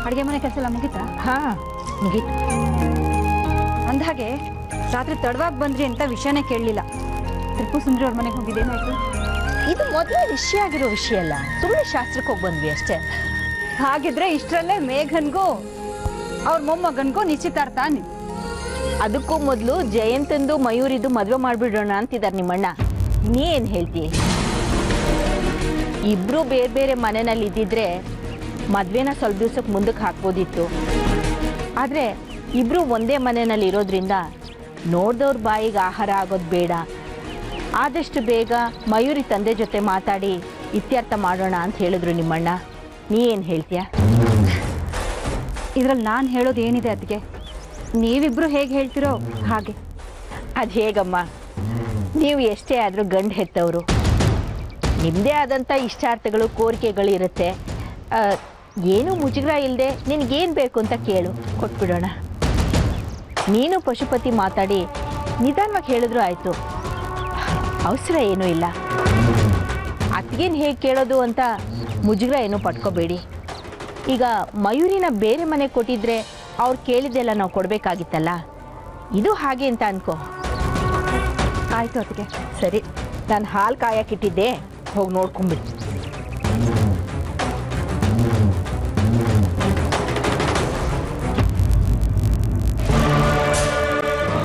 ಅಡುಗೆ ಮನೆ ಕೆಲಸ ಎಲ್ಲ ಮುಗೀತಾ? ಹಾಂ ಮುಗೀತು. ಅಂದಹಾಗೆ ರಾತ್ರಿ ತಡವಾಗಿ ಬಂದ್ರಿ ಅಂತ ವಿಷಯನೇ ಕೇಳಲಿಲ್ಲ. ಟಿಪ್ಪು ಸುಂದ್ರಿ ಅವ್ರ ಮನೆಗೆ ಹೋಗಿದ್ದೇನಾಯ್ತು? ಇದು ಮೊದಲೇ ವಿಷಯ ಆಗಿರೋ ವಿಷಯ ಅಲ್ಲ, ಸುಮ್ಮನೆ ಶಾಸ್ತ್ರಕ್ಕೆ ಹೋಗಿ ಬಂದ್ವಿ ಅಷ್ಟೇ. ಹಾಗಿದ್ರೆ ಇಷ್ಟರಲ್ಲೇ ಮೇಘನ್ಗೂ ಅವ್ರ ಮೊಮ್ಮಗನ್ಗೂ ನಿಶ್ಚಿತಾರ್ಥ. ಅದಕ್ಕೂ ಮೊದಲು ಜಯಂತಂದು ಮಯೂರಿದು ಮದುವೆ ಮಾಡಿಬಿಡೋಣ ಅಂತಿದ್ದಾರೆ ನಿಮ್ಮಣ್ಣ. ನೀ ಏನು ಹೇಳ್ತೀಯ? ಇಬ್ರು ಬೇರೆ ಬೇರೆ ಮನೆಯಲ್ಲಿ ಇದ್ದಿದ್ರೆ ಮದುವೆನ ಸ್ವಲ್ಪ ದಿವ್ಸಕ್ಕೆ ಮುಂದಕ್ಕೆ ಹಾಕ್ಬೋದಿತ್ತು. ಆದರೆ ಇಬ್ರು ಒಂದೇ ಮನೆಯಲ್ಲಿ ಇರೋದ್ರಿಂದ ನೋಡ್ದವ್ರ ಬಾಯಿಗೆ ಆಹಾರ ಆಗೋದು ಬೇಡ. ಆದಷ್ಟು ಬೇಗ ಮಯೂರಿ ತಂದೆ ಜೊತೆ ಮಾತಾಡಿ ಇತ್ಯರ್ಥ ಮಾಡೋಣ ಅಂತ ಹೇಳಿದ್ರು ನಿಮ್ಮಣ್ಣ. ನೀ ಏನು ಹೇಳ್ತೀಯ? ಇದ್ರಲ್ಲಿ ನಾನು ಹೇಳೋದು ಏನಿದೆ ಅದಕ್ಕೆ? ನೀವಿಬ್ರು ಹೇಗೆ ಹೇಳ್ತಿರೋ ಹಾಗೆ. ಅದು ಹೇಗಮ್ಮ? ನೀವು ಎಷ್ಟೇ ಆದರೂ ಗಂಡು ಹೆತ್ತವರು, ನಿಮ್ಮದೇ ಆದಂಥ ಇಷ್ಟಾರ್ಥಗಳು ಕೋರಿಕೆಗಳು ಇರುತ್ತೆ. ಏನೂ ಮುಜುಗರ ಇಲ್ಲದೆ ನಿನಗೇನು ಬೇಕು ಅಂತ ಕೇಳು, ಕೊಟ್ಬಿಡೋಣ. ನೀನು ಪಶುಪತಿ ಮಾತಾಡಿ ನಿಧಾನವಾಗಿ ಹೇಳಿದ್ರು ಆಯಿತು, ಅವಸರ ಏನೂ ಇಲ್ಲ. ಅತ್ತಿಗೇನು ಹೇಗೆ ಕೇಳೋದು ಅಂತ ಮುಜುಗರ ಏನೂ ಪಟ್ಕೋಬೇಡಿ. ಈಗ ಮಯೂರಿನ ಬೇರೆ ಮನೆ ಕೊಟ್ಟಿದ್ರೆ ಅವ್ರು ಕೇಳಿದ್ದೆಲ್ಲ ನಾವು ಕೊಡಬೇಕಾಗಿತ್ತಲ್ಲ, ಇದು ಹಾಗೆ ಅಂತ ಅನ್ಕೋ. ಆಯಿತು ಅದಕ್ಕೆ. ಸರಿ, ನಾನು ಹಾಲು ಕಾಯಕ್ಕಿಟ್ಟಿದ್ದೆ, ಹೋಗಿ ನೋಡ್ಕೊಂಬಿಡಿ.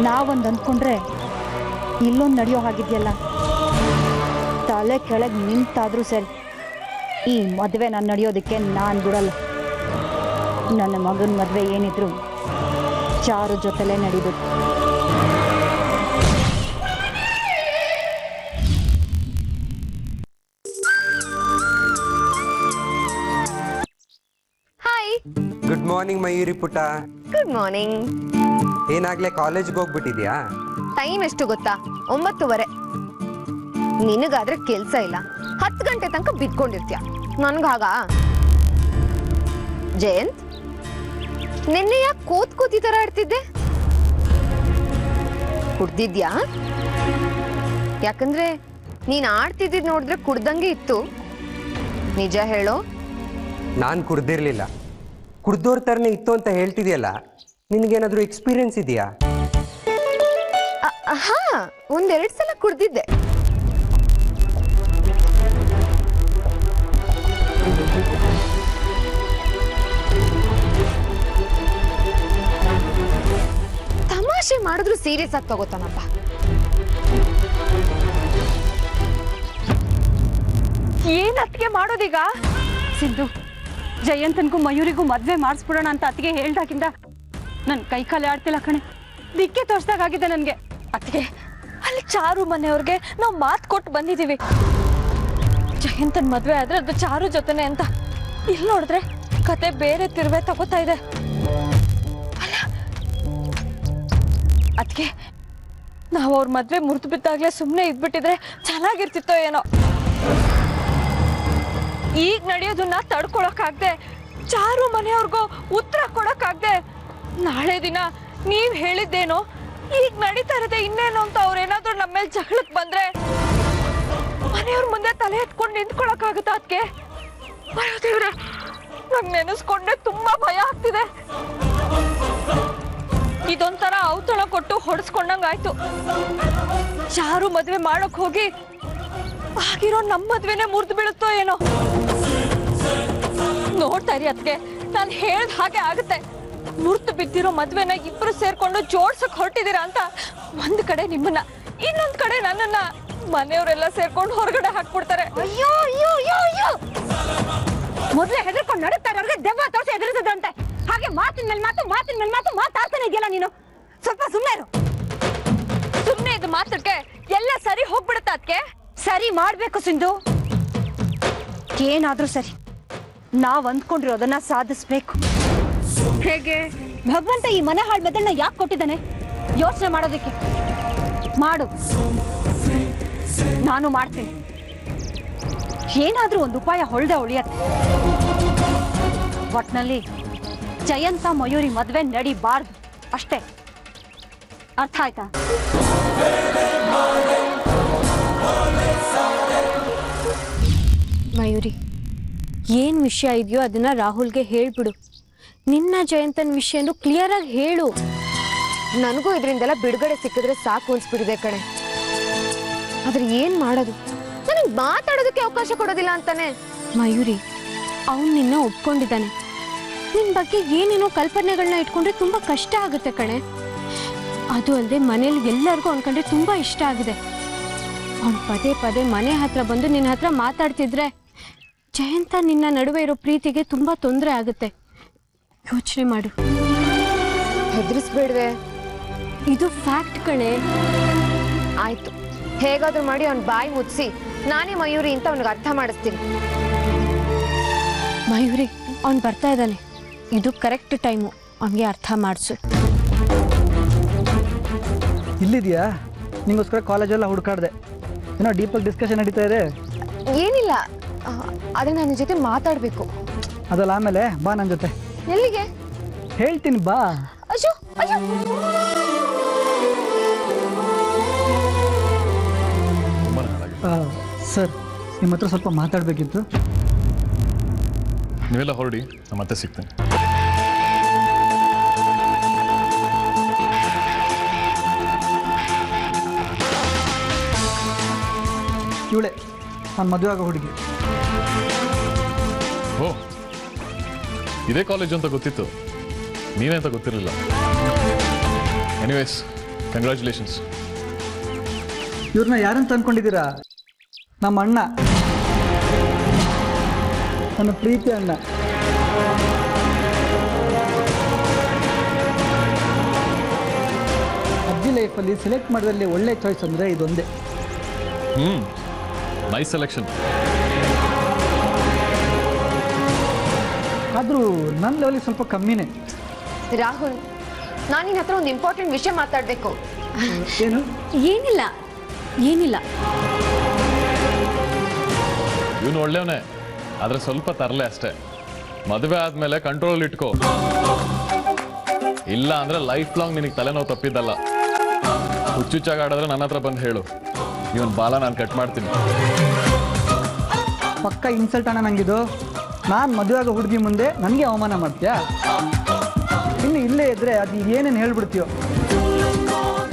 ನಾವೊಂದು ಅಂದ್ಕೊಂಡ್ರೆ ಇಲ್ಲೊಂದು ನಡೆಯೋ ಹಾಗಿದೆಯಲ್ಲ. ತಲೆ ಕೆಳಗೆ ನಿಂತಾದ್ರೂ ಸರಿ, ಈ ಮದುವೆ ನಾನು ನಡೆಯೋದಕ್ಕೆ ನಾನು ಬಿಡಲ್ಲ. ನನ್ನ ಮಗನ ಮದುವೆ ಏನಿದ್ರು ಚಾರು ಜೊತೆಲೇ ನಡೀಬೇಕು. ಹಾಯ್. ಗುಡ್ ಮಾರ್ನಿಂಗ್ ಮಯೂರಿ ಪುಟ್ಟ. Good morning. ಏನಾಗ್ಲೇ ಕಾಲೇಜ್ಗೆ ಹೋಗ್ಬಿಟ್ಟಿದ್ಯಾ? ಟೈಮ್ ಎಷ್ಟು ಗೊತ್ತಾ? 9:30. ನಿನಗಾದ್ರೆ ಕೆಲ್ಸ ಇಲ್ಲ, 10 ಗಂಟೆ ತನಕ ಬಿದ್ಕೊಂಡಿರ್ತೀಯ. ನನ್ಗಾಗ ಜಯಂತ್, ನಿನ್ನೆ ಯಾಕೆ ಕೂತಿ ತರ ಆಡ್ತಿದ್ದೆ? ಕುಡ್ದಿದ್ಯಾ? ಯಾಕಂದ್ರೆ ನೀನ್ ಆಡ್ತಿದ್ದಿದ್ ನೋಡಿದ್ರೆ ಕುಡ್ದಂಗೆ ಇತ್ತು. ನಿಜ ಹೇಳೋ. ನಾನು ಕುಡ್ದಿರ್ಲಿಲ್ಲ. ಕುಡ್ದೋರ್ ಥರನೇ ಇತ್ತು ಅಂತ ಹೇಳ್ತಿದ್ಯಲ್ಲ, ನಿನಗೇನಾದ್ರೂ ಎಕ್ಸ್ಪೀರಿಯನ್ಸ್ ಇದೆಯಾ? ಹಾ, 1-2 ಸಲ ಕುಡ್ದಿದ್ದೆ. ತಮಾಷೆ ಮಾಡಿದ್ರು ಸೀರಿಯಸ್ ಆಗಿ ತಗೋತಾನಪ್ಪ. ಏನ್ ಅತ್ತಿಗೆ ಮಾಡೋದೀಗ? ಸಿದ್ದು, ಜಯಂತನ್ಗೂ ಮಯೂರಿಗೂ ಮದ್ವೆ ಮಾಡಿಸ್ಬಿಡೋಣ ಅಂತ ಅತ್ತಿಗೆ ಹೇಳ್ದಾಗಿಂದ ನನ್ ಕೈ ಕಾಲೇ ಆಡ್ತಿಲ್ಲ ಕಣೆ. ದಿಕ್ಕೆ ತೋರ್ಸ್ದಾಗಿದೆ ನನ್ಗೆ. ಅತ್ತಿಗೆ, ಅಲ್ಲಿ ಚಾರು ಮನೆಯವ್ರಿಗೆ ನಾವು ಮಾತು ಕೊಟ್ಟು ಬಂದಿದ್ದೀವಿ, ಜಯಂತನ್ ಮದ್ವೆ ಆದ್ರೆ ಅದು ಚಾರು ಜೊತೆನೆ ಅಂತ. ಇಲ್ಲಿ ನೋಡಿದ್ರೆ ಕತೆ ಬೇರೆ ತಿರುವೆ ತಗೋತಾ ಇದೆ. ಅಲ್ಲ ಅತ್ತಿಗೆ, ನಾವು ಅವ್ರ ಮದ್ವೆ ಮುರಿದು ಬಿದ್ದಾಗ್ಲೇ ಸುಮ್ಮನೆ ಇದ್ಬಿಟ್ಟಿದ್ರೆ ಚೆನ್ನಾಗಿರ್ತಿತ್ತೋ ಏನೋ. ಈಗ ನಡೆಯೋದನ್ನ ತಡ್ಕೊಳಕ್ಕಾಗ್ದೆ, ಚಾರು ಮನೆಯವ್ರಿಗೂ ಉತ್ತರ ಕೊಡಕ್ಕಾಗ್ದೆ, ನಾಳೆ ದಿನ ನೀವ್ ಹೇಳಿದ್ದೇನೋ ಈಗ ನಡೀತಾ ಇರತ್ತೆ ಇನ್ನೇನು ಅಂತ ಅವ್ರೇನಾದ್ರೂ ನಮ್ಮ ಮೇಲೆ ಜಗಳಕ್ಕೆ ಬಂದ್ರೆ ಮನೆಯವ್ರ ಮುಂದೆ ತಲೆ ಎತ್ಕೊಂಡು ನಿಂತ್ಕೊಳಕ್ಕಾಗುತ್ತಾ? ಅದಕ್ಕೆ ಅಯ್ಯೋ ದೇವ್ರೆ, ನಂಗೆ ನೆನೆಸ್ಕೊಂಡ್ರೆ ತುಂಬಾ ಭಯ ಆಗ್ತಿದೆ. ಇದೊಂಥರ ಔತಣ ಕೊಟ್ಟು ಹೊಡೆಸ್ಕೊಂಡಂಗಾಯ್ತು. ಚಾರು ಮದ್ವೆ ಮಾಡಕ್ ಹೋಗಿ ಆಗಿರೋ ನಮ್ಮ ಮದ್ವೆನೆ ಮುರಿದು ಬೀಳುತ್ತೋ ಏನೋ. ನೋಡ್ತಾ ಇರಿ ಅದಕ್ಕೆ, ನಾನು ಹೇಳ್ದ ಹಾಗೆ ಆಗುತ್ತೆ. ಮುರ್ತು ಬಿದ್ದಿರೋ ಮದ್ವೆನ ಇಬ್ರು ಸೇರ್ಕೊಂಡು ಜೋಡ್ಸಕ್ ಹೊರಟಿದ್ದೀರಾ ಅಂತ ಒಂದ್ ಕಡೆ ನಿಮ್ಮನ್ನ, ಇನ್ನೊಂದ್ ಕಡೆ ನನ್ನನ್ನ ಮನೆಯವರೆಲ್ಲ ಸೇರ್ಕೊಂಡು ಹೊರಗಡೆ ಹಾಕ್ಬಿಡ್ತಾರೆ. ಅಯ್ಯೋ ಅಯ್ಯೋ ಅಯ್ಯೋ ಅಯ್ಯೋ, ಮೊದ್ಲೇ ಹೆದರ್ಕೊಂಡು ನಡುತ್ತಾರೆ ಅವ್ರಿಗೆ ದೆವ್ವ ತೋರಿಸಿ ಹೆದರಿಸದಂತೆ. ಹಾಗೆ ಮಾತಿನ ಮೇಲೆ ಮಾತು ಮಾತಾಡ್ತಾನೆ ಇದೆಯಲ್ಲ ನೀನು. ಸ್ವಲ್ಪ ಸುಮ್ಮನೆ ಇರು. ಸುಮ್ನೆ ಇದು ಮಾತಕ್ಕೆ ಎಲ್ಲ ಸರಿ ಹೋಗ್ಬಿಡುತ್ತ ಅದಕ್ಕೆ. ಸರಿ ಮಾಡ್ಬೇಕು ಸಿಂಧು, ಏನಾದ್ರೂ ಸರಿ ನಾವ್ ಅಂದ್ಕೊಂಡಿರೋದನ್ನ ಸಾಧಿಸ್ಬೇಕು. ಹೇಗೆ? ಭಗವಂತ ಈ ಮನೆ ಹಾಳು ಮೆದಳನ್ನ ಯಾಕೆ ಕೊಟ್ಟಿದ್ದಾನೆ? ಯೋಚನೆ ಮಾಡೋದಕ್ಕೆ. ಮಾಡು, ನಾನು ಮಾಡ್ತೀನಿ. ಏನಾದ್ರೂ ಒಂದು ಉಪಾಯ ಹೊಳ್ದೆ ಉಳಿಯತ್ತೆ. ಒಟ್ನಲ್ಲಿ ಜಯಂತ ಮಯೂರಿ ಮದ್ವೆ ನಡಿಬಾರ್ದು ಅಷ್ಟೇ. ಅರ್ಥ ಆಯ್ತಾ? ಮಯೂರಿ, ಏನ್ ವಿಷಯ ಇದೆಯೋ ಅದನ್ನ ರಾಹುಲ್ಗೆ ಹೇಳ್ಬಿಡು. ನಿನ್ನ ಜಯಂತನ್ ವಿಷಯನು ಕ್ಲಿಯರ್ ಆಗಿ ಹೇಳು. ನನಗೂ ಇದರಿಂದೆಲ್ಲ ಬಿಡುಗಡೆ ಸಿಕ್ಕಿದ್ರೆ ಸಾಕು ಅನ್ಸ್ಬಿಟ್ಟಿದೆ ಕಣೆ. ಆದ್ರೆ ಏನ್ ಮಾಡೋದು, ನನಗೆ ಮಾತಾಡೋದಕ್ಕೆ ಅವಕಾಶ ಕೊಡೋದಿಲ್ಲ ಅಂತಾನೆ. ಮಯೂರಿ, ಅವನು ನಿನ್ನ ಒಪ್ಕೊಂಡಿದ್ದಾನೆ. ನಿನ್ ಬಗ್ಗೆ ಏನೇನೋ ಕಲ್ಪನೆಗಳನ್ನ ಇಟ್ಕೊಂಡ್ರೆ ತುಂಬಾ ಕಷ್ಟ ಆಗುತ್ತೆ ಕಣೆ. ಅದು ಅಲ್ಲದೆ ಮನೇಲಿ ಎಲ್ಲರಿಗೂ ಅನ್ಕೊಂಡ್ರೆ ತುಂಬಾ ಇಷ್ಟ ಆಗಿದೆ. ಅವ್ನು ಪದೇ ಪದೇ ಮನೆ ಹತ್ರ ಬಂದು ನಿನ್ನ ಹತ್ರ ಮಾತಾಡ್ತಿದ್ರೆ ಜಯಂತ ನಿನ್ನ ನಡುವೆ ಇರೋ ಪ್ರೀತಿಗೆ ತುಂಬಾ ತೊಂದರೆ ಆಗುತ್ತೆ. ಯೋಚನೆ ಮಾಡು. ಹೆದರಿಸ್ಬೇಡ್ವೆ. ಇದು ಫ್ಯಾಕ್ಟ್ ಕಣೆ. ಆಯ್ತು, ಹೇಗಾದ್ರೂ ಮಾಡಿ ಅವ್ನ ಬಾಯಿ ಮುಚ್ಚಿಸಿ ನಾನೇ ಮಯೂರಿ ಅಂತ ಅವ್ನಿಗೆ ಅರ್ಥ ಮಾಡಿಸ್ತೀನಿ. ಮಯೂರಿ, ಅವ್ನು ಬರ್ತಾ ಇದ್ದಾನೆ. ಇದು ಕರೆಕ್ಟ್ ಟೈಮು ಅವನಿಗೆ ಅರ್ಥ ಮಾಡಿಸು. ಇಲ್ಲಿದೆಯಾ? ನಿಂಗೋಸ್ಕರ ಕಾಲೇಜೆಲ್ಲ ಹುಡುಕಾಡ್ದೆ. ಏನೋ ಡೀಪಾಗಿ ಡಿಸ್ಕಷನ್ ನಡೀತಾ ಇದೆ. ಏನಿಲ್ಲ, ಆದ್ರೆ ನನ್ನ ಜೊತೆ ಮಾತಾಡ್ಬೇಕು. ಅದಲ್ಲ, ಆಮೇಲೆ ಬಾ ನನ್ನ ಜೊತೆ. ಎಲ್ಲಿಗೆ? ಹೇಳ್ತೀನಿ ಬಾ. ಅಯ್ಯೋ ಅಯ್ಯೋ, ಸರ್, ನಿಮ್ಮ ಹತ್ರ ಸ್ವಲ್ಪ ಮಾತಾಡಬೇಕಿತ್ತು. ನೀವೆಲ್ಲ ಹೊರಡಿ, ನಾನು ಮತ್ತೆ ಸಿಗ್ತೇನೆ. ಇವಳೆ ನಾನು ಮದುವೆ ಆಗೋ ಹುಡುಗಿ. ಓ, ಇದೇ ಕಾಲೇಜ್ ಅಂತ ಗೊತ್ತಿತ್ತು, ನೀನೇ ಅಂತ ಗೊತ್ತಿರಲಿಲ್ಲ. Anyways, congratulations. ಇವ್ರನ್ನ ಯಾರಂತ ಅಂದ್ಕೊಂಡಿದ್ದೀರಾ? ನಮ್ಮ ಅಣ್ಣ, ನನ್ನ ಪ್ರೀತಿ ಅಣ್ಣ. ಅಜ್ಜಿ ಲೈಫಲ್ಲಿ ಸೆಲೆಕ್ಟ್ ಮಾಡೋದ್ರಲ್ಲಿ ಒಳ್ಳೆ ಚಾಯ್ಸ್ ಅಂದರೆ ಇದೊಂದೇ. Nice selection. ಆದರೂ ನನ್ನ ಲೆವೆಲಿಗೆ ಸ್ವಲ್ಪ ಕಮ್ಮಿನೇ. ರಾಹುಲ್, ನಾನು ನಿನ್ನ ಹತ್ರ ಒಂದು ಇಂಪಾರ್ಟೆಂಟ್ ವಿಷಯ ಮಾತಾಡಬೇಕು. ಏನು? ಏನಿಲ್ಲ ಏನಿಲ್ಲ. ಇವನು ಒಳ್ಳೆಯವನೇ, ಆದರೆ ಸ್ವಲ್ಪ ತರಲೆ ಅಷ್ಟೇ. ಮದುವೆ ಆದಮೇಲೆ ಕಂಟ್ರೋಲ್ ಇಟ್ಕೋ, ಇಲ್ಲ ಅಂದರೆ ಲೈಫ್ ಲಾಂಗ್ ನಿನಗೆ ತಲೆನೋವು ತಪ್ಪಿದ್ದಲ್ಲ. ಹುಚ್ಚುಚ್ಚಾಗಿ ಆಡಿದ್ರೆ ನನ್ನ ಹತ್ರ ಬಂದು ಹೇಳು, ಇವನ್ ಬಾಲ ನಾನು ಕಟ್ ಮಾಡ್ತೀನಿ. ಪಕ್ಕ ಇನ್ಸಲ್ಟ್ ಅಣ್ಣ ನಂಗಿದು. ನಾನು ಮದುವೆ ಆಗೋ ಹುಡುಗಿ ಮುಂದೆ ನನಗೆ ಅವಮಾನ ಮಾಡ್ತೀಯಾ? ಇನ್ನು ಇಲ್ಲೇ ಇದ್ದರೆ ಅದು ಏನೇನು ಹೇಳ್ಬಿಡ್ತೀಯೋ.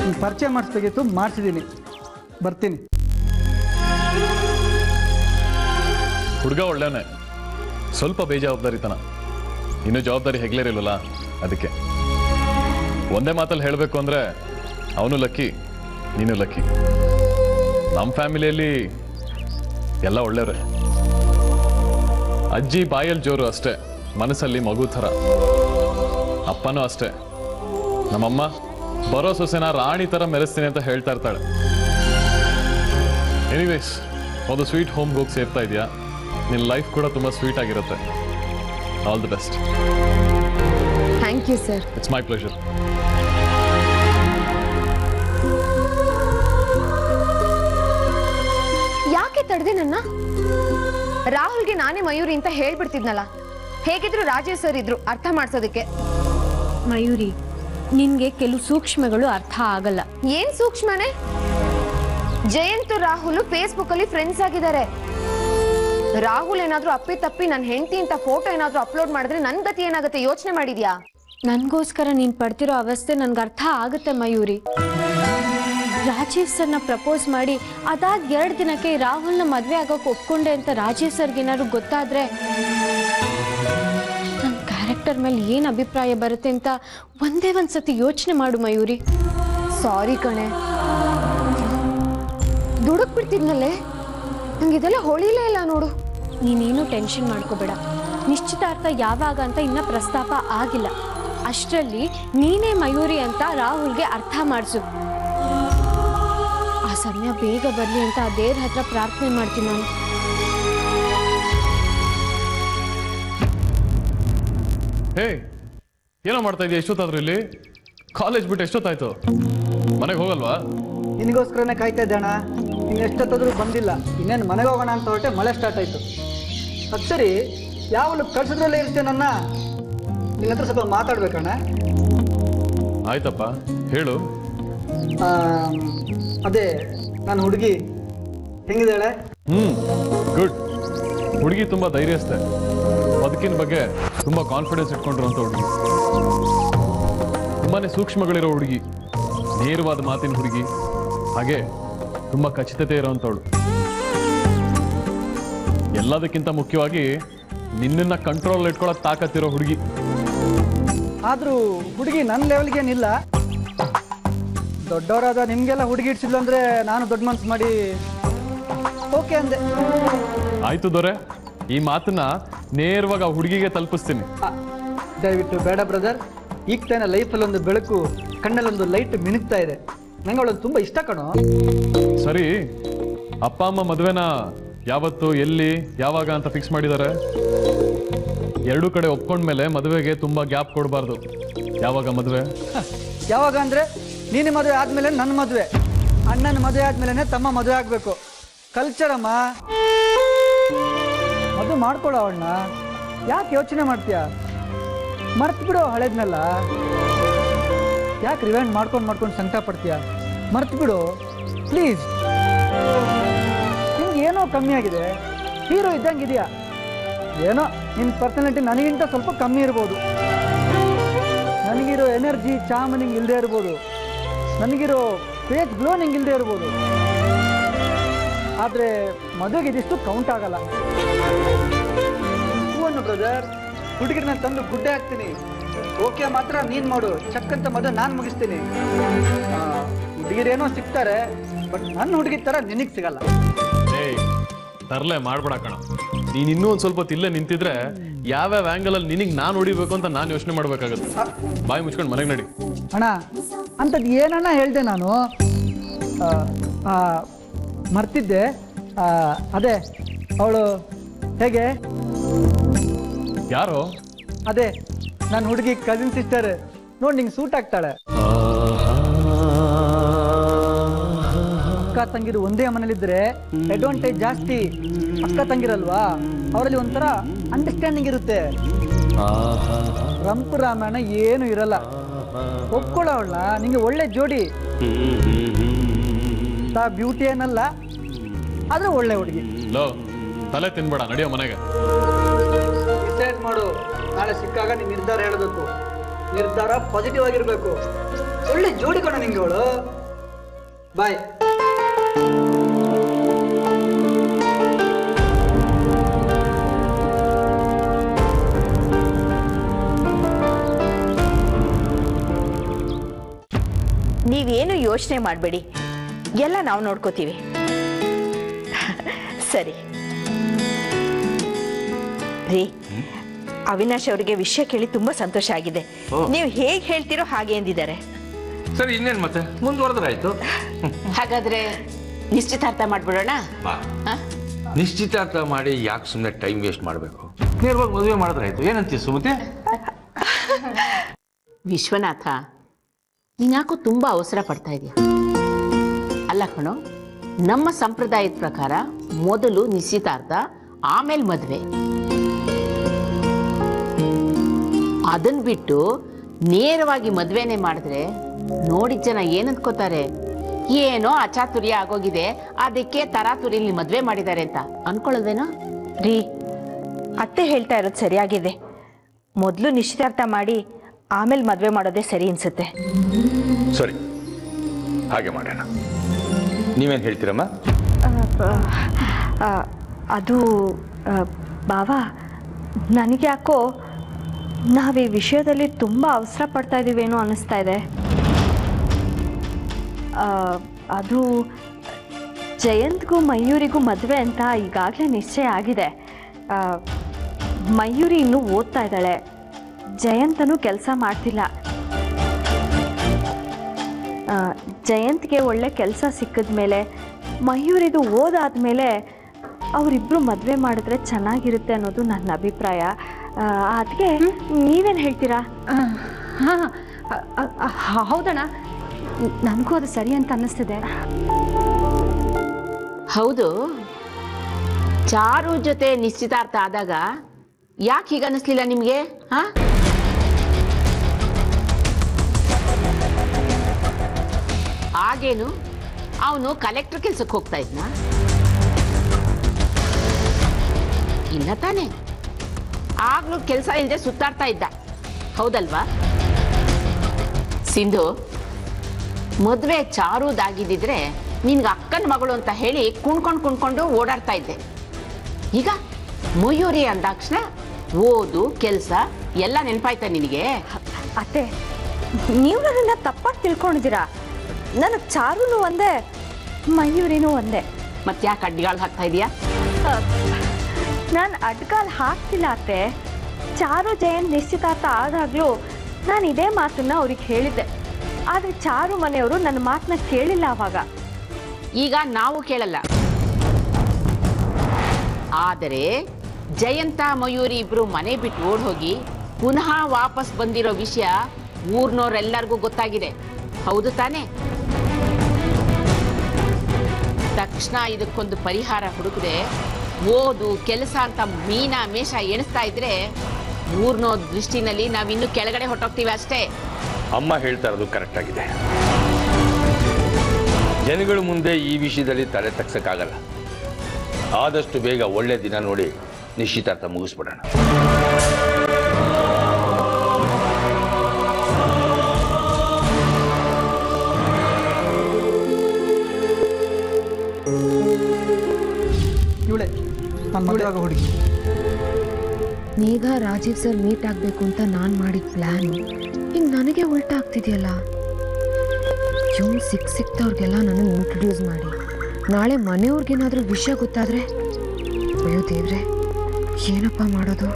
ನೀನು ಪರಿಚಯ ಮಾಡಿಸ್ಬೇಕಿತ್ತು, ಮಾಡಿಸಿದ್ದೀನಿ. ಬರ್ತೀನಿ. ಹುಡುಗ ಒಳ್ಳೆಯವನೇ, ಸ್ವಲ್ಪ ಬೇಜವಾಬ್ದಾರಿತನ. ಇನ್ನೂ ಜವಾಬ್ದಾರಿ ಹೆಗ್ಲೇರಿಲ್ವಲ್ಲ, ಅದಕ್ಕೆ. ಒಂದೇ ಮಾತಲ್ಲಿ ಹೇಳಬೇಕು ಅಂದರೆ ಅವನು ಲಕ್ಕಿ, ನೀನು ಲಕ್ಕಿ. ನಮ್ಮ ಫ್ಯಾಮಿಲಿಯಲ್ಲಿ ಎಲ್ಲ ಒಳ್ಳೆಯವರೇ. ಅಜ್ಜಿ ಬಾಯಲ್ಲಿ ಜೋರು ಅಷ್ಟೇ, ಮನಸ್ಸಲ್ಲಿ ಮಗು ಥರ. ಅಪ್ಪನೂ ಅಷ್ಟೇ. ನಮ್ಮಮ್ಮ ಬರೋ ಸೊಸೆನ ರಾಣಿ ಥರ ಮೆರೆಸ್ತೀನಿ ಅಂತ ಹೇಳ್ತಾ ಇರ್ತಾಳೆ. ಎನಿವೇಸ್, ಒಂದು ಸ್ವೀಟ್ ಹೋಮ್ಗೆ ಹೋಗಿ ಸೇರ್ತಾ ಇದೆಯಾ, ನಿನ್ನ ಲೈಫ್ ಕೂಡ ತುಂಬ ಸ್ವೀಟ್ ಆಗಿರುತ್ತೆ. All the best. Thank you sir. It's my pleasure. ಯಾಕೆ ತಡೆದೆ ನನ್ನ? ರಾಹುಲ್ಗೆ ನಾನೇ ಮಯೂರಿ ಅಂತ ಹೇಳ್ಬಿಡ್ತಿದ್ನಲ್ಲ. ಹೇಗಿದ್ರು ರಾಜೇಶ್ ಸರ್ ಇದ್ರು ಅರ್ಥ ಮಾಡ್ಸೋದಕ್ಕೆ. ಮಯೂರಿ, ನಿನ್ಗೆ ಕೆಲವು ಸೂಕ್ಷ್ಮಗಳು ಅರ್ಥ ಆಗಲ್ಲ. ಏನ್ ಸೂಕ್ಷ್ಮನೇ? ಜಯಂತ್ ರಾಹುಲ್ ಫೇಸ್ಬುಕ್ ಅಲ್ಲಿ ಫ್ರೆಂಡ್ಸ್ ಆಗಿದ್ದಾರೆ. ರಾಹುಲ್ ಏನಾದ್ರೂ ಅಪ್ಪಿ ತಪ್ಪಿ ನನ್ನ ಹೆಂಡತಿ ಅಂತ ಫೋಟೋ ಏನಾದ್ರೂ ಅಪ್ಲೋಡ್ ಮಾಡಿದ್ರೆ ನನ್ ಗತಿ ಏನಾಗುತ್ತೆ ಯೋಚನೆ ಮಾಡಿದ್ಯಾ? ನನ್ಗೋಸ್ಕರ ನೀನ್ ಪಡ್ತಿರೋ ಅವಸ್ಥೆ ನನ್ಗೆ ಅರ್ಥ ಆಗುತ್ತೆ ಮಯೂರಿ. ರಾಜೇಶ್ ಸರ್ನ ಪ್ರಪೋಸ್ ಮಾಡಿ ಅದಾದ 2 ದಿನಕ್ಕೆ ರಾಹುಲ್ನ ಮದುವೆ ಆಗೋಕೆ ಒಪ್ಕೊಂಡೆ ಅಂತ ರಾಜೇಶ್ ಸರ್ಗೆ ಏನಾದ್ರು ಗೊತ್ತಾದ್ರೆ ನನ್ನ ಕ್ಯಾರೆಕ್ಟರ್ ಮೇಲೆ ಏನು ಅಭಿಪ್ರಾಯ ಬರುತ್ತೆ ಅಂತ ಒಂದೇ ಒಂದ್ಸತಿ ಯೋಚನೆ ಮಾಡು ಮಯೂರಿ. ಸಾರಿ ಕಣೆ, ದುಡುಕ್ ಬಿಡ್ತಿದ್ನಲ್ಲೇ, ನಂಗೆ ಇದೆಲ್ಲ ಹೊಳಿಲೇ ಇಲ್ಲ ನೋಡು. ನೀನೇನು ಟೆನ್ಷನ್ ಮಾಡ್ಕೋಬೇಡ. ನಿಶ್ಚಿತಾರ್ಥ ಯಾವಾಗ ಅಂತ ಇನ್ನ ಪ್ರಸ್ತಾಪ ಆಗಿಲ್ಲ. ಅಷ್ಟರಲ್ಲಿ ನೀನೇ ಮಯೂರಿ ಅಂತ ರಾಹುಲ್ಗೆ ಅರ್ಥ ಮಾಡಿಸು. ಆ ಸಮಯ ಬೇಗ ಬರಲಿ ಅಂತ ಆ ದೇವ್ರ ಹತ್ರ ಪ್ರಾರ್ಥನೆ ಮಾಡ್ತೀನಿ ನಾನು. ಹೇ, ಏನೋ ಮಾಡ್ತಾ ಇದೆಯಾ ಎಷ್ಟೊತ್ತಾದ್ರೂ ಇಲ್ಲಿ? ಕಾಲೇಜ್ ಬಿಟ್ಟು ಎಷ್ಟೊತ್ತಾಯ್ತು? ಮನೆಗೆ ಹೋಗಲ್ವಾ? ನಿನಗೋಸ್ಕರನೇ ಕಾಯ್ತಾ ಇದ್ದೆ ಅಣ್ಣ. ಇನ್ನು ಎಷ್ಟೊತ್ತಾದರೂ ಬಂದಿಲ್ಲ. ಇನ್ನೇನು ಮನೆಗೆ ಹೋಗೋಣ ಅಂತ ಹೊರಟೆ, ಮಳೆ ಸ್ಟಾರ್ಟ್ ಆಯಿತು. ಅದು ಸರಿ, ಯಾವಳು ಕಳ್ಸಿದ್ರಲ್ಲೇ ಇರ್ತೀಯ ನನ್ನ? ನಿನ್ನ ಹತ್ರ ಸ್ವಲ್ಪ ಮಾತಾಡ್ಬೇಕಣ್ಣ. ಆಯ್ತಪ್ಪ, ಹೇಳು. ಅದೇ ನನ್ನ ಹುಡುಗಿ ಹೆಂಗಿದ್ದಾಳೆ? ಗುಡ್. ಹುಡುಗಿ ತುಂಬ ಧೈರ್ಯಸ್ಥೆ, ಬದುಕಿ ಬದುಕಿನ ಬಗ್ಗೆ ತುಂಬಾ ಕಾನ್ಫಿಡೆನ್ಸ್ ಇಟ್ಕೊಂಡಿರುವಂತ ಹುಡುಗಿ, ತುಂಬಾನೇ ಸೂಕ್ಷ್ಮಗಳಿರೋ ಹುಡುಗಿ, ನೇರವಾದ ಮಾತಿನ ಹುಡುಗಿ, ಹಾಗೆ ತುಂಬಾ ಖಚಿತತೆ ಇರೋವಂಥವಳು. ಎಲ್ಲದಕ್ಕಿಂತ ಮುಖ್ಯವಾಗಿ ನಿನ್ನನ್ನ ಕಂಟ್ರೋಲ್ ಇಟ್ಕೊಳ್ಳೋ ತಾಕತ್ತಿರೋ ಹುಡುಗಿ. ಆದರೂ ಹುಡುಗಿ ನನ್ನ ಲೆವೆಲ್ಗೇನಿಲ್ಲ. ದೊಡ್ಡವರಾದ ನಿಮಗೆಲ್ಲ ಹುಡುಗಿ ಇಡ್ಸಿಲ್ಲ ಅಂದರೆ ನಾನು ದೊಡ್ಡ ಮನ್ಸು ಮಾಡಿ ಓಕೆ ಅಂದೆ. ಆಯ್ತು ದೊರೆ, ಈ ಮಾತನ್ನ ನೇರವಾಗಿ ಆ ಹುಡುಗಿಗೆ ತಲುಪಿಸ್ತೀನಿ. ದಯವಿಟ್ಟು ಬೇಡ ಬ್ರದರ್. ಈಗ ತಾನೇ ಲೈಫಲ್ಲಿ ಒಂದು ಬೆಳಕು, ಕಣ್ಣಲ್ಲೊಂದು ಲೈಟ್ ಮಿನುಗ್ತಾ ಇದೆ. ನಂಗೆ ಅವಳೊಂದು ತುಂಬ ಇಷ್ಟ ಕಣೋ. ಸರಿ, ಅಪ್ಪ ಅಮ್ಮ ಮದುವೆನ ಯಾವತ್ತು, ಎಲ್ಲಿ, ಯಾವಾಗ ಅಂತ ಫಿಕ್ಸ್ ಮಾಡಿದ್ದಾರೆ? ಎರಡೂ ಕಡೆ ಒಪ್ಕೊಂಡ್ಮೇಲೆ ಮದುವೆಗೆ ತುಂಬಾ ಗ್ಯಾಪ್ ಕೊಡಬಾರ್ದು. ಯಾವಾಗ ಮದುವೆ? ಯಾವಾಗ ಅಂದರೆ ನೀನು ಮದುವೆ ಆದಮೇಲೆ ನನ್ನ ಮದುವೆ, ಅಣ್ಣನ ಮದುವೆ ಆದಮೇಲೆ ತಮ್ಮ ಮದುವೆ ಆಗಬೇಕು. ಕಲ್ಚರಮ್ಮ. ಮದುವೆ ಮಾಡ್ಕೊಳ್ಳೋ ಅವಳನ್ನ. ಯಾಕೆ ಯೋಚನೆ ಮಾಡ್ತೀಯ? ಮರ್ತು ಬಿಡು ಹಳೇದ್ನೆಲ್ಲ. ಯಾಕೆ ರಿವೈಂಡ್ ಮಾಡ್ಕೊಂಡು ಸಂಕಟ ಪಡ್ತೀಯ? ಮರ್ತು ಬಿಡು ಪ್ಲೀಸ್. ನಿಮ್ಗೆ ಏನೋ ಕಮ್ಮಿ ಆಗಿದೆ. ಹೀರೋ ಇದ್ದಂಗೆ ಇದೆಯಾ? ಏನೋ ನಿನ್ನ ಪರ್ಸನಾಲಿಟಿ ನನಗಿಂತ ಸ್ವಲ್ಪ ಕಮ್ಮಿ ಇರ್ಬೋದು. ನನಗಿರೋ ಎನರ್ಜಿ ಚಾಮ್ ನಿಂಗೆ ಇಲ್ಲದೆ ಇರ್ಬೋದು. ನನಗಿರೋ ಫೇಸ್ ಗ್ಲೋ ನಿಂಗೆ ಇಲ್ಲದೆ ಇರ್ಬೋದು. ಆದರೆ ಮದುವೆಗೆ ಇದಿಷ್ಟು ಕೌಂಟ್ ಆಗಲ್ಲ. ಹೂವನ್ನು ಬ್ರದರ್, ಹುಡುಗಿರನ್ನ ತಂದು ಗುಡ್ಡೆ ಹಾಕ್ತೀನಿ. ಓಕೆ ಮಾತ್ರ ನೀನು ಮಾಡು. ಚಕ್ಕಂತ ಮದುವೆ ನಾನು ಮುಗಿಸ್ತೀನಿ. ಹುಡುಗಿರೇನೋ ಸಿಗ್ತಾರೆ, ಬಟ್ ನನ್ನ ಹುಡುಗಿ ಥರ ನಿನಗೆ ಸಿಗಲ್ಲ. ಏಯ್, ತರಲೆ ಮಾಡ್ಬೇಡ ಕಣ. ನೀನ್ ಇನ್ನೂ ಒಂದ್ ಸ್ವಲ್ಪ ಇಲ್ಲೇ ನಿಂತಿದ್ರೆ ಯಾವ್ಯಾವ ಆಂಗಲ್ ಅಲ್ಲಿ ನಿನಗೆ ನಾನು ಹೊಡಿಬೇಕು ಅಂತ ನಾನು ಯೋಚನೆ ಮಾಡ್ಬೇಕಾಗತ್ತೆ. ಬಾಯಿ ಮುಚ್ಕೊಂಡು ಮನೆಗೆ ನಡಿ. ಅಣ್ಣ, ಅಂಥದ್ದು ಏನಣ್ಣ ಹೇಳಿದೆ ನಾನು? ಮರ್ತಿದ್ದೆ. ಅದೇ ಅವಳು ಹೇಗೆ? ಯಾರು? ಅದೇ ನನ್ನ ಹುಡುಗಿ ಕಸಿನ್ ಸಿಸ್ಟರ್. ನೋಡಿ ನಿಂಗೆ ಸೂಟ್ ಆಗ್ತಾಳೆ. ಅಕ್ಕ ತಂಗಿರು ಒಂದೇ ಮನೇಲಿದ್ರೆ ಅಡ್ವಾಂಟೇಜ್ ಜಾಸ್ತಿ. ಅಕ್ಕ ತಂಗಿರಲ್ವಾ, ಅವರಲ್ಲಿ ಒಂಥರ ಅಂಡರ್ಸ್ಟ್ಯಾಂಡಿಂಗ್ ಇರುತ್ತೆ. ರಂಪು ರಾಮಾಯಣ ಏನು ಇರಲ್ಲ. ಒಪ್ಕೊಳ್ಳೋವಳ ನಿಂಗೆ ಒಳ್ಳೆ ಜೋಡಿ. ಬ್ಯೂಟಿ ಏನಲ್ಲ, ಆದ್ರೆ ಒಳ್ಳೆ ಹುಡುಗಿ. ಲೋ, ತಲೆ ತಿನ್ಬೇಡ, ನಡಿಯೋ ಮನೆಗೆ. ಡಿಸೈಡ್ ಮಾಡು. ನಾಳೆ ಸಿಕ್ಕಾಗ ನೀನು ನಿರ್ಧಾರ ಹೇಳಬೇಕು. ನಿರ್ಧಾರ ಪಾಸಿಟಿವ್ ಆಗಿರ್ಬೇಕು. ಒಳ್ಳೆ ಜೋಡಿ ಕೊಡ ನಿಂಗೆ ಅವಳು. ಬಾಯ್. ನೀವೇನು ಯೋಚನೆ ಮಾಡಬೇಡಿ, ಎಲ್ಲ ನಾವು ನೋಡ್ಕೋತೀವಿ. ಸರಿ ರೀ, ಅವಿನಾಶ್ ಅವರಿಗೆ ವಿಷಯ ಕೇಳಿ ತುಂಬಾ ಸಂತೋಷ ಆಗಿದೆ. ನೀವು ಹೇಗೆ ಹೇಳ್ತೀರೋ ಹಾಗೆ ಎಂದಿದ್ದಾರೆ. ಸರಿ, ಇನ್ನೇನು ಮತ್ತೆ ಮುಂದುವರೆದ್ರಾಯ್ತು. ಹಾಗಾದ್ರೆ ನಿಶ್ಚಿತಾರ್ಥ ಮಾಡ್ಬಿಡೋಣ. ನಿಶ್ಚಿತಾರ್ಥ ಮಾಡಿ ಯಾಕೆ ಸುಮ್ಮನೆ ಟೈಮ್ ವೇಸ್ಟ್ ಮಾಡಬೇಕು? ನೇರವಾಗಿ ಮದುವೆ ಮಾಡಿದ್ರಾಯ್ತು. ಏನಂತೀಯ ಸುಮತಿ? ವಿಶ್ವನಾಥ, ನೀನ್ಯಾಕೋ ತುಂಬಾ ಅವಸರ ಪಡ್ತಾ ಇದೆಯಾ? ಅಲ್ಲ ಕಣೋ, ನಮ್ಮ ಸಂಪ್ರದಾಯದ ಪ್ರಕಾರ ಮೊದಲು ನಿಶ್ಚಿತಾರ್ಥ, ಆಮೇಲೆ ಮದುವೆ. ಅದನ್ನ ಬಿಟ್ಟು ನೇರವಾಗಿ ಮದುವೆನೇ ಮಾಡಿದ್ರೆ ನೋಡಿದ ಜನ ಏನಂದ್ಕೋತಾರೆ? ಏನೋ ಅಚಾತುರ್ಯ ಆಗೋಗಿದೆ, ಅದಕ್ಕೆ ತರಾತುರಿಲಿ ಮದುವೆ ಮಾಡಿದ್ದಾರೆ ಅಂತ ಅನ್ಕೊಳ್ಳೋದೇನೋ? ರೀ, ಅತ್ತೆ ಹೇಳ್ತಾ ಇರೋದು ಸರಿಯಾಗಿದೆ. ಮೊದಲು ನಿಶ್ಚಿತಾರ್ಥ ಮಾಡಿ ಆಮೇಲೆ ಮದುವೆ ಮಾಡೋದೇ ಸರಿ ಅನ್ಸುತ್ತೆ. ಸರಿ, ಹಾಗೆ ಮಾಡೋಣ. ನೀವೇನು ಹೇಳ್ತೀರಮ್ಮ? ಅದು ಬಾವಾ, ನನಗೆ ಯಾಕೋ ನಾವು ಈ ವಿಷಯದಲ್ಲಿ ತುಂಬ ಅವಸರ ಪಡ್ತಾ ಇದ್ದೀವೇನೋ ಅನ್ನಿಸ್ತಾ ಇದೆ. ಅದು ಜಯಂತ್ಗೂ ಮಯೂರಿಗೂ ಮದುವೆ ಅಂತ ಈಗಾಗಲೇ ನಿಶ್ಚಯ ಆಗಿದೆ. ಮಯೂರಿ ಇನ್ನೂ ಓದ್ತಾ ಇದ್ದಾಳೆ, ಜಯಂತನೂ ಕೆಲಸ ಮಾಡ್ತಿಲ್ಲ. ಜಯಂತ್ಗೆ ಒಳ್ಳೆ ಕೆಲಸ ಸಿಕ್ಕಿದ ಮೇಲೆ, ಮಯೂರಿದು ಓದಾದ್ಮೇಲೆ ಅವರಿಬ್ಬರು ಮದುವೆ ಮಾಡಿದ್ರೆ ಚೆನ್ನಾಗಿರುತ್ತೆ ಅನ್ನೋದು ನನ್ನ ಅಭಿಪ್ರಾಯ. ಅದಕ್ಕೆ ನೀವೇನು ಹೇಳ್ತೀರಾ? ಹಾಂ, ಹೌದಣ್ಣ, ನನಗೂ ಅದು ಸರಿ ಅಂತ ಅನ್ನಿಸ್ತಿದೆ. ಹೌದು, ಚಾರು ಜೊತೆ ನಿಶ್ಚಿತಾರ್ಥ ಆದಾಗ ಯಾಕೆ ಹೀಗೆ ಅನ್ನಿಸ್ಲಿಲ್ಲ ನಿಮಗೆ? ಆಗೇನು ಅವನು ಕಲೆಕ್ಟರ್ ಕೆಲ್ಸಕ್ಕೆ ಹೋಗ್ತಾ ಇದ್ನಾ? ಇಲ್ಲ ತಾನೆ? ಆಗ್ಲೂ ಕೆಲಸ ಇಲ್ಲದೆ ಸುತ್ತಾಡ್ತಾ ಇದ್ದ, ಹೌದಲ್ವಾ? ಸಿಂಧು, ಮದುವೆ ಚಾರುದಾಗಿದ್ದಿದ್ರೆ ನಿನ್ಗೆ ಅಕ್ಕನ ಮಗಳು ಅಂತ ಹೇಳಿ ಕುಣ್ಕೊಂಡು ಓಡಾಡ್ತಾ ಇದ್ದೆ. ಈಗ ಮಯೂರಿ ಅಂದಾಕ್ಷಣ ಓದು ಕೆಲಸ ಎಲ್ಲ ನೆನಪಾಯ್ತಾ ನಿನಗೆ? ಅತ್ತೆ, ನೀವು ನನ್ನನ್ನು ತಪ್ಪಾಗಿ ತಿಳ್ಕೊಂಡಿದ್ದೀರಾ. ನನಗೆ ಚಾರುನು ಒಂದೇ, ಮಯೂರಿನೂ ಒಂದೇ. ಮತ್ತೆ ಯಾಕೆ ಅಡ್ಡಿಗಾಳು ಹಾಕ್ತಾ ಇದೀಯಾ? ನಾನು ಅಡ್ಗಾಲ್ ಹಾಕ್ತಿಲ್ಲ ಅತ್ತೆ. ಚಾರು ಜಯಂತ್ ನಿಶ್ಚಿತಾರ್ಥ ಆದಾಗ್ಲೂ ನಾನು ಇದೇ ಮಾತನ್ನ ಅವ್ರಿಗೆ ಹೇಳಿದ್ದೆ. ಆದರೆ ಚಾರು ಮನೆಯವರು ನನ್ನ ಮಾತನ್ನ ಕೇಳಿಲ್ಲ ಅವಾಗ. ಈಗ ನಾವು ಕೇಳಲ್ಲ. ಆದರೆ ಜಯಂತ ಮಯೂರಿ ಇಬ್ರು ಮನೆ ಬಿಟ್ಟು ಓಡ್ ಹೋಗಿ ಪುನಃ ವಾಪಸ್ ಬಂದಿರೋ ವಿಷಯ ಊರ್ನೋರೆಲ್ಲರಿಗೂ ಗೊತ್ತಾಗಿದೆ, ಹೌದು ತಾನೇ? ತಕ್ಷಣ ಇದಕ್ಕೊಂದು ಪರಿಹಾರ ಹುಡುಕದೆ ಓದು ಕೆಲಸ ಅಂತ ಮೀನ ಮೇಷ ಎಣಿಸ್ತಾ ಇದ್ರೆ ಊರ್ನೋ ದೃಷ್ಟಿನಲ್ಲಿ ನಾವಿನ್ನು ಕೆಳಗಡೆ ಹೊಟ್ಟೋಗ್ತೀವಿ ಅಷ್ಟೇ. ಅಮ್ಮ ಹೇಳ್ತಾ ಇರೋದು ಕರೆಕ್ಟ್ ಆಗಿದೆ. ಜನಗಳ ಮುಂದೆ ಈ ವಿಷಯದಲ್ಲಿ ತಲೆ ತಗ್ಸಕ್ಕಾಗಲ್ಲ. ಆದಷ್ಟು ಬೇಗ ಒಳ್ಳೆ ದಿನ ನೋಡಿ ನಿಶ್ಚಿತಾರ್ಥ ಮುಗಿಸ್ಬಿಡೋಣ. ಇವಳೆ ನಾನು ಮದುವೆ ಆಗೋ ಹುಡುಗಿ. ಮೇಘ ರಾಜೀವ್ ಸರ್ ಮೀಟ್ ಆಗಬೇಕು ಅಂತ ನಾನು ಮಾಡಿದ ಪ್ಲ್ಯಾನ್ ಈಗ ನನಗೆ ಉಲ್ಟಾ ಆಗ್ತಿದೆಯಲ್ಲ. ಇವನು ಸಿಕ್ತವ್ರಿಗೆಲ್ಲ ನನಗೆ ಇಂಟ್ರೊಡ್ಯೂಸ್ ಮಾಡಿ ನಾಳೆ ಮನೆಯವ್ರಿಗೇನಾದರೂ ವಿಷಯ ಗೊತ್ತಾದರೆ, ಅಯ್ಯೋ ದೇವ್ರೆ ಏನಪ್ಪ ಮಾಡೋದು?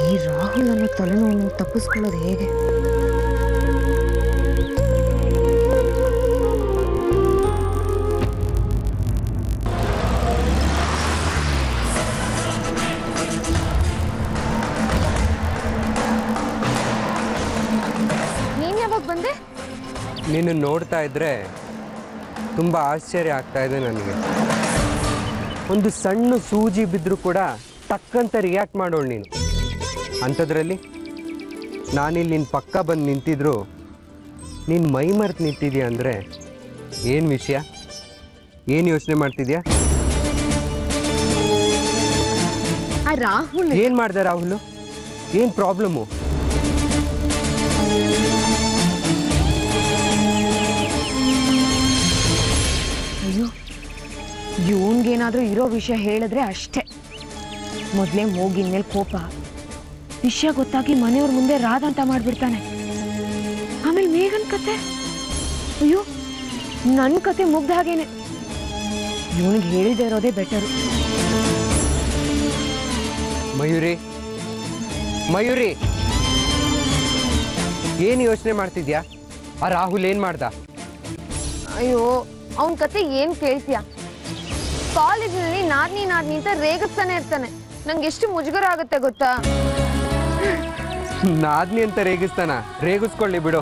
ಈ ರಾಹುಲ್ ಅನ್ನೋ ತಲೆನೋವನ್ನು ತಪ್ಪಿಸ್ಕೊಳ್ಳೋದು ಹೇಗೆ? ನೀನು ಯಾವಾಗ ಬಂದೆ? ನಿನ್ನ ನೋಡ್ತಾ ಇದ್ರೆ ತುಂಬ ಆಶ್ಚರ್ಯ ಆಗ್ತಾ ಇದೆ ನನಗೆ. ಒಂದು ಸಣ್ಣ ಸೂಜಿ ಬಿದ್ದರೂ ಕೂಡ ತಕ್ಕಂತ ರಿಯಾಕ್ಟ್ ಮಾಡೋಳು ನೀನು. ಅಂಥದ್ರಲ್ಲಿ ನಾನಿಲ್ಲಿ ನಿನ್ನ ಪಕ್ಕ ಬಂದು ನಿಂತಿದ್ರು ನೀನು ಮೈ ಮರೆತು ನಿಂತಿದ್ಯಾ ಅಂದರೆ ಏನು ವಿಷಯ? ಏನು ಯೋಚನೆ ಮಾಡ್ತಿದ್ಯಾ? ರಾಹುಲ್ ಏನು ಮಾಡ್ದೆ ರಾಹುಲ್? ಏನು ಪ್ರಾಬ್ಲಮ್ಮು? ಅಯ್ಯೋ, ಇವನ್ಗೇನಾದ್ರೂ ಇರೋ ವಿಷಯ ಹೇಳಿದ್ರೆ ಅಷ್ಟೇ. ಮೊದಲೇ ಮೂಗಿನ ಮೇಲೆ ಕೋಪ, ವಿಷಯ ಗೊತ್ತಾಗಿ ಮನೆಯವ್ರ ಮುಂದೆ ರಾಧ ಅಂತ ಮಾಡ್ಬಿಡ್ತಾನೆ. ಆಮೇಲೆ ಮೇಘನ್ ಕತೆ, ಅಯ್ಯೋ ನನ್ನ ಕತೆ ಮುಗ್ದ ಹಾಗೇನೆ. ಇವನಿಗೆ ಹೇಳಿದೆ ಇರೋದೇ ಬೆಟರು. ಮಯೂರಿ, ಮಯೂರಿ, ಏನು ಯೋಚನೆ ಮಾಡ್ತಿದ್ಯಾ? ಆ ರಾಹುಲ್ ಏನು ಮಾಡ್ದ? ಅಯ್ಯೋ, ಅವನ ಕತೆ ಏನ್ ಕೇಳ್ತೀಯ? ಕಾಲೇಜಿನಲ್ಲಿ ನಾದ್ನಿ ಅಂತ ರೇಗಿಸ್ತಾನೆ ಇರ್ತಾನೆ. ನಂಗೆ ಎಷ್ಟು ಮುಜುಗರ ಆಗುತ್ತೆ ಗೊತ್ತಾ? ನಾದ್ನಿ ಅಂತ ರೇಗಿಸ್ತಾನ? ರೇಗಿಸ್ಕೊಳ್ಳಿ ಬಿಡು.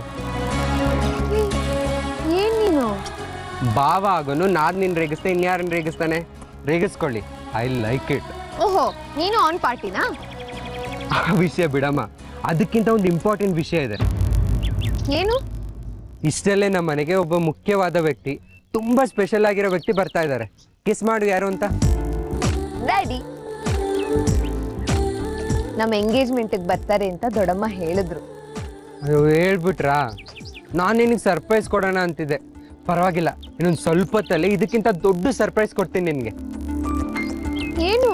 ಏನ್ ನೀನು? ಭಾವ ಆಗೋನು ನಾದ್ನಿನ್ ರೇಗಿಸ್ತಾ ಇನ್ಯಾರನ್ನ ರೇಗಿಸ್ತಾನೆ? ರೇಗಿಸ್ಕೊಳ್ಳಿ. I like it. ಓಹೋ, ನೀನು ಆನ್ ಪಾರ್ಟಿನಾ? ಆ ವಿಷಯ ಬಿಡಮ್ಮ, ಅದಕ್ಕಿಂತ ಒಂದು ಇಂಪಾರ್ಟೆಂಟ್ ವಿಷಯ ಇದೆ. ಏನು? ಇಷ್ಟಲ್ಲೇ ನಮ್ಮ ಮನೆಗೆ ಒಬ್ಬ ಮುಖ್ಯವಾದ ವ್ಯಕ್ತಿ, ತುಂಬಾ ಸ್ಪೆಷಲ್ ಆಗಿರೋ ವ್ಯಕ್ತಿ ಬರ್ತಾ ಇದ್ದಾರೆ. ಕಿಸ್ ಮಾಡು, ಯಾರು ಅಂತ? ಡ್ಯಾಡಿ. ನಮ್ಮ ಎಂಗೇಜ್ಮೆಂಟಿಗೆ ಬರ್ತಾರೆ ಅಂತ ದೊಡ್ಡಮ್ಮ ಹೇಳಿದ್ರು. ಅಯ್ಯೋ, ಹೇಳ್ಬಿಟ್ರಾ? ನಾನು ನಿನಗೆ ಸರ್ಪ್ರೈಸ್ ಕೊಡೋಣ ಅಂತಿದ್ದೆ. ಪರವಾಗಿಲ್ಲ, ಇನ್ನೊಂದು ಸ್ವಲ್ಪ ಹೊತ್ತಲ್ಲಿ ಇದಕ್ಕಿಂತ ದೊಡ್ಡ ಸರ್ಪ್ರೈಸ್ ಕೊಡ್ತೀನಿ ನಿನಗೆ. ಏನು?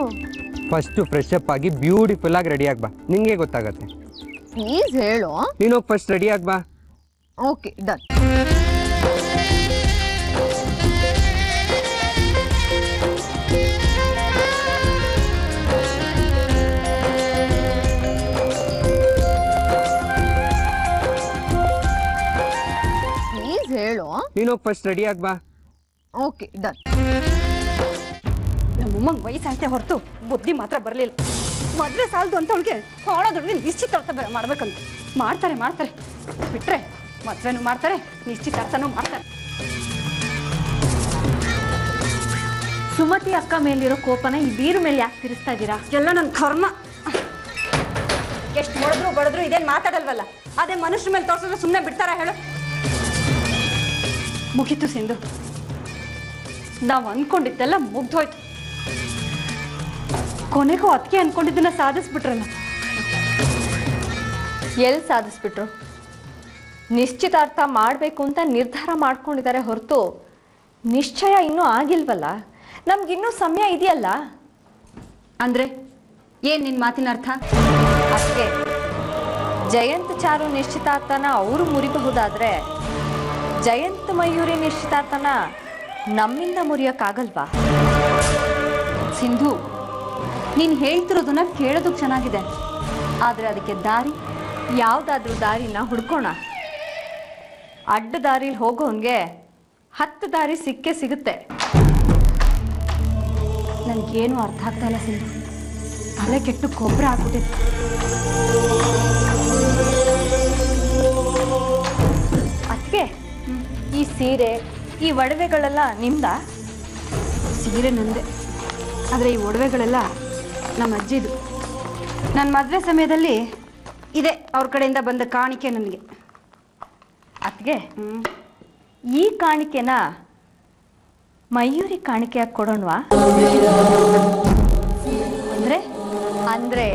ಫಸ್ಟು ಫ್ರೆಶ್ ಅಪ್ ಆಗಿ ಬ್ಯೂಟಿಫುಲ್ ಆಗಿ ರೆಡಿ ಆಗ್ಬಾ, ನಿಂಗೆ ಗೊತ್ತಾಗತ್ತೆ. ಪ್ಲೀಸ್ ಹೇಳು. ನೀನು ಹೋಗಿ ಫಸ್ಟ್ ರೆಡಿ ಆಗ್ಬಾ. Okay, done. ಪ್ಲೀಸ್ ಹೇಳು. ನೀನು ಹೋಗಿ ಫಸ್ಟ್ ರೆಡಿ ಆಗ್ಬಾ. Okay, done. ನಮ್ಮಮ್ಮಂಗೆ ವಯಸ್ಸಾಯ್ತೆ ಹೊರತು ಬುದ್ಧಿ ಮಾತ್ರ ಬರಲಿಲ್ಲ. ಮದುವೆ ಸಾಲದು ಅಂತ ಅವಳಿಗೆ ಹೊಳೋದ್ರಿಗೆ ನಿಶ್ಚಿತಾರ್ಥ ಮಾಡ್ಬೇಕಂತ ಮಾಡ್ತಾರೆ ಬಿಟ್ರೆ ಮದುವೆನೂ ಮಾಡ್ತಾರೆ, ನಿಶ್ಚಿತಾರ್ಥನೂ ಮಾಡ್ತಾರೆ. ಸುಮತಿ ಅಕ್ಕ ಮೇಲಿರೋ ಕೋಪನ ಈ ಬೀರು ಮೇಲೆ ಯಾಕೆ ತಿರ್ಸ್ತಾ ಇದ್ದೀರಾ? ಎಲ್ಲ ನನ್ನ ಕರ್ಮ. ಎಷ್ಟು ಬಡಿದ್ರು ಇದೇನು ಮಾತಾಡಲ್ವಲ್ಲ, ಅದೇ ಮನುಷ್ಯರ ಮೇಲೆ ತೋರಿಸಿದ್ರೆ ಸುಮ್ಮನೆ ಬಿಡ್ತಾರ ಹೇಳು? ಮುಗೀತು ಸಿಂಧು, ನಾವು ಅಂದ್ಕೊಂಡಿದ್ದೆಲ್ಲ ಮುಗ್ದೋಯ್ತು. ಕೊನೆಗೂ ಅದಕ್ಕೆ ಅನ್ಕೊಂಡಿದ್ದನ್ನ ಸಾಧಿಸ್ಬಿಟ್ರಲ್ಲ. ಎಲ್ಲಿ ಸಾಧಿಸ್ಬಿಟ್ರು? ನಿಶ್ಚಿತಾರ್ಥ ಮಾಡಬೇಕು ಅಂತ ನಿರ್ಧಾರ ಮಾಡ್ಕೊಂಡಿದ್ದಾರೆ ಹೊರತು ನಿಶ್ಚಯ ಇನ್ನೂ ಆಗಿಲ್ವಲ್ಲ. ನಮ್ಗಿನ್ನೂ ಸಮಯ ಇದೆಯಲ್ಲ. ಅಂದ್ರೆ ಏನ್ ನಿನ್ ಮಾತಿನ ಅರ್ಥ? ಅದಕ್ಕೆ ಜಯಂತ್ ಚಾರು ನಿಶ್ಚಿತಾರ್ಥನ ಅವರು ಮುರಿಬಹುದಾದ್ರೆ ಜಯಂತ್ ಮಯೂರಿ ನಿಶ್ಚಿತಾರ್ಥನ ನಮ್ಮಿಂದ ಮುರಿಯೋಕ್ಕಾಗಲ್ವಾ? ಸಿಂಧು, ನೀನ್ ಹೇಳ್ತಿರೋದನ್ನ ಕೇಳೋದಕ್ಕೆ ಚೆನ್ನಾಗಿದೆ, ಆದ್ರೆ ಅದಕ್ಕೆ ದಾರಿ ಯಾವುದಾದ್ರೂ ದಾರಿನ ಹುಡ್ಕೋಣ. ಅಡ್ಡ ದಾರಿಲಿ ಹೋಗೋನ್ಗೆ 10 ದಾರಿ ಸಿಕ್ಕೇ ಸಿಗುತ್ತೆ. ನನ್ಗೇನು ಅರ್ಥ ಆಗ್ತಾ ಇಲ್ಲ ಸಿಂಧು. ತಲೆ ಕೆಟ್ಟು ಗೊಬ್ಬರ ಆಗ್ಬಿಟ್ಟಿದೆ. ಅದಕ್ಕೆ ಈ ಸೀರೆ, ಈ ಒಡವೆಗಳೆಲ್ಲ ನಿಮ್ದ? ಸೀರೆ ನಂದೆ, ಆದರೆ ಈ ಒಡವೆಗಳೆಲ್ಲ ನಮ್ಮ ಅಜ್ಜಿದು. ನನ್ನ ಮದುವೆ ಸಮಯದಲ್ಲಿ ಇದೆ ಅವ್ರ ಕಡೆಯಿಂದ ಬಂದ ಕಾಣಿಕೆ ನನಗೆ. ಅದಕ್ಕೆ ಈ ಕಾಣಿಕೆನ ಮಯೂರಿ ಕಾಣಿಕೆಯಾಗಿ ಕೊಡೋಣವಾ? ಅಂದ್ರೆ ಅಂದ್ರೆ